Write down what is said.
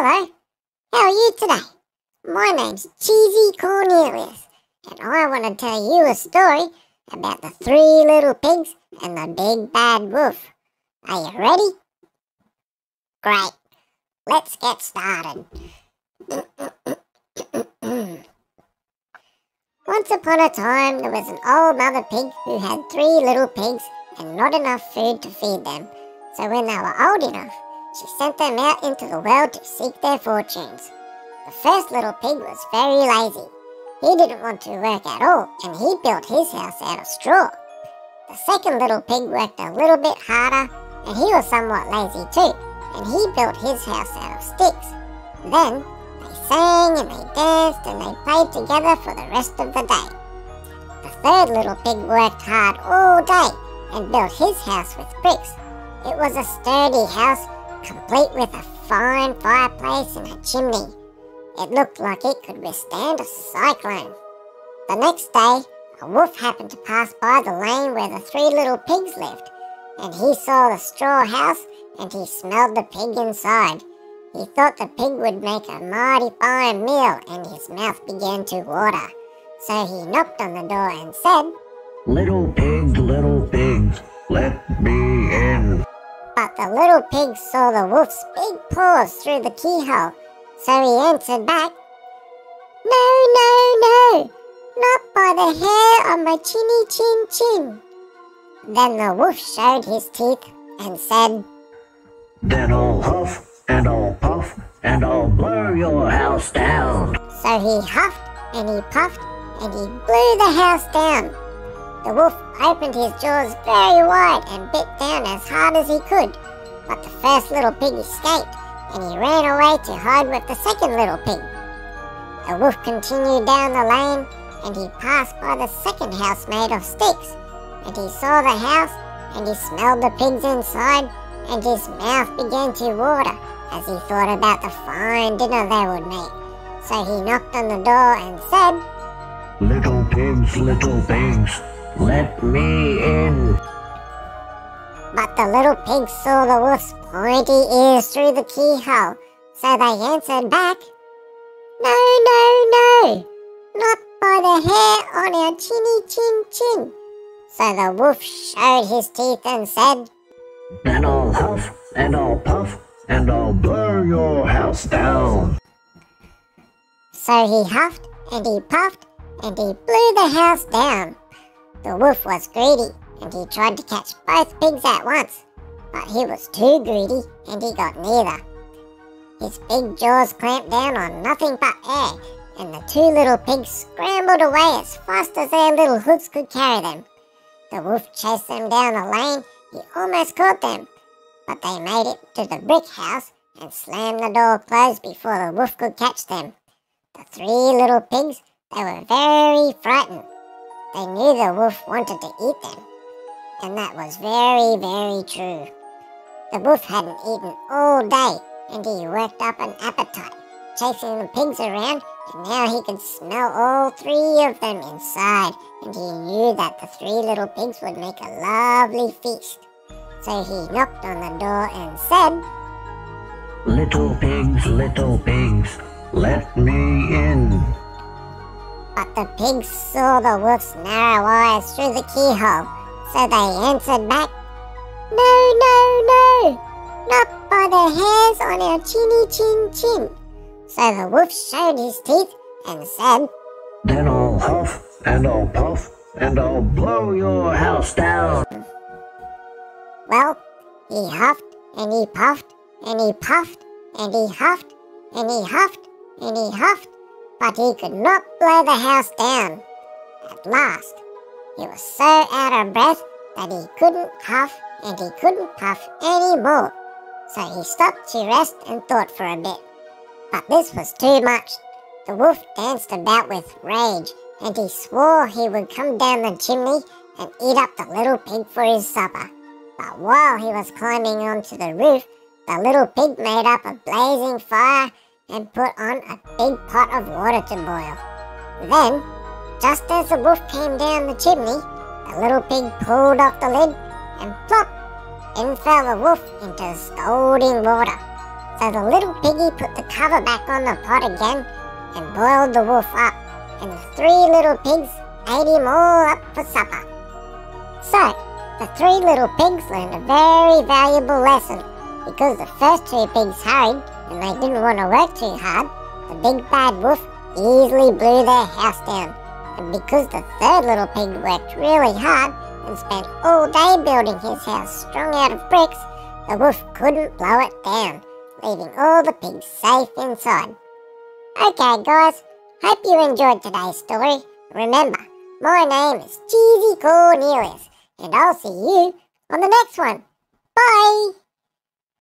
Hello, how are you today? My name's Cheezy Cornelius, and I want to tell you a story about the three little pigs and the big bad wolf. Are you ready? Great, let's get started. Once upon a time, there was an old mother pig who had three little pigs and not enough food to feed them. So when they were old enough, she sent them out into the world to seek their fortunes. The first little pig was very lazy. He didn't want to work at all, and he built his house out of straw. The second little pig worked a little bit harder, and he was somewhat lazy too, and he built his house out of sticks. Then they sang and they danced and they played together for the rest of the day. The third little pig worked hard all day and built his house with bricks. It was a sturdy house, complete with a fine fireplace and a chimney. It looked like it could withstand a cyclone. The next day, a wolf happened to pass by the lane where the three little pigs lived, and he saw the straw house and he smelled the pig inside. He thought the pig would make a mighty fine meal, and his mouth began to water. So he knocked on the door and said, little pigs, let me in." But the little pig saw the wolf's big paws through the keyhole, so he answered back, No, not by the hair on my chinny chin chin." Then the wolf showed his teeth and said, "Then I'll huff and I'll puff and I'll blow your house down." So he huffed and he puffed and he blew the house down. The wolf opened his jaws very wide and bit down as hard as he could, but the first little pig escaped and he ran away to hide with the second little pig. The wolf continued down the lane and he passed by the second house made of sticks, and he saw the house and he smelled the pigs inside, and his mouth began to water as he thought about the fine dinner they would make. So he knocked on the door and said, little pigs, let me in." But the little pigs saw the wolf's pointy ears through the keyhole, so they answered back, No, not by the hair on our chinny chin chin." So the wolf showed his teeth and said, "Then I'll huff and I'll puff and I'll blow your house down." So he huffed and he puffed and he blew the house down. The wolf was greedy and he tried to catch both pigs at once, but he was too greedy and he got neither. His big jaws clamped down on nothing but air, and the two little pigs scrambled away as fast as their little hooves could carry them. The wolf chased them down the lane. He almost caught them, but they made it to the brick house and slammed the door closed before the wolf could catch them. The three little pigs, they were very frightened. They knew the wolf wanted to eat them, and that was very, very true. The wolf hadn't eaten all day, and he worked up an appetite, chasing the pigs around, and now he could smell all three of them inside, and he knew that the three little pigs would make a lovely feast. So he knocked on the door and said, little pigs, let me in." But the pigs saw the wolf's narrow eyes through the keyhole, so they answered back, No, not by the hairs on our chinny chin chin." So the wolf showed his teeth and said, "Then I'll huff and I'll puff and I'll blow your house down." Well, he huffed and he puffed and he puffed and he huffed and he huffed and he huffed, but he could not blow the house down. At last, he was so out of breath that he couldn't huff and he couldn't puff any more. So he stopped to rest and thought for a bit. But this was too much. The wolf danced about with rage, and he swore he would come down the chimney and eat up the little pig for his supper. But while he was climbing onto the roof, the little pig made up a blazing fire and put on a big pot of water to boil. Then, just as the wolf came down the chimney, the little pig pulled off the lid and plop! In fell the wolf into scalding water. So the little piggy put the cover back on the pot again and boiled the wolf up, and the 3 little pigs ate him all up for supper. So, the 3 little pigs learned a very valuable lesson, because the first 2 pigs hurried and they didn't want to work too hard. The big bad wolf easily blew their house down, and because the 3rd little pig worked really hard and spent all day building his house strung out of bricks, the wolf couldn't blow it down, leaving all the pigs safe inside. Okay guys, hope you enjoyed today's story. Remember, my name is Cheezy Cornelius, and I'll see you on the next one. Bye!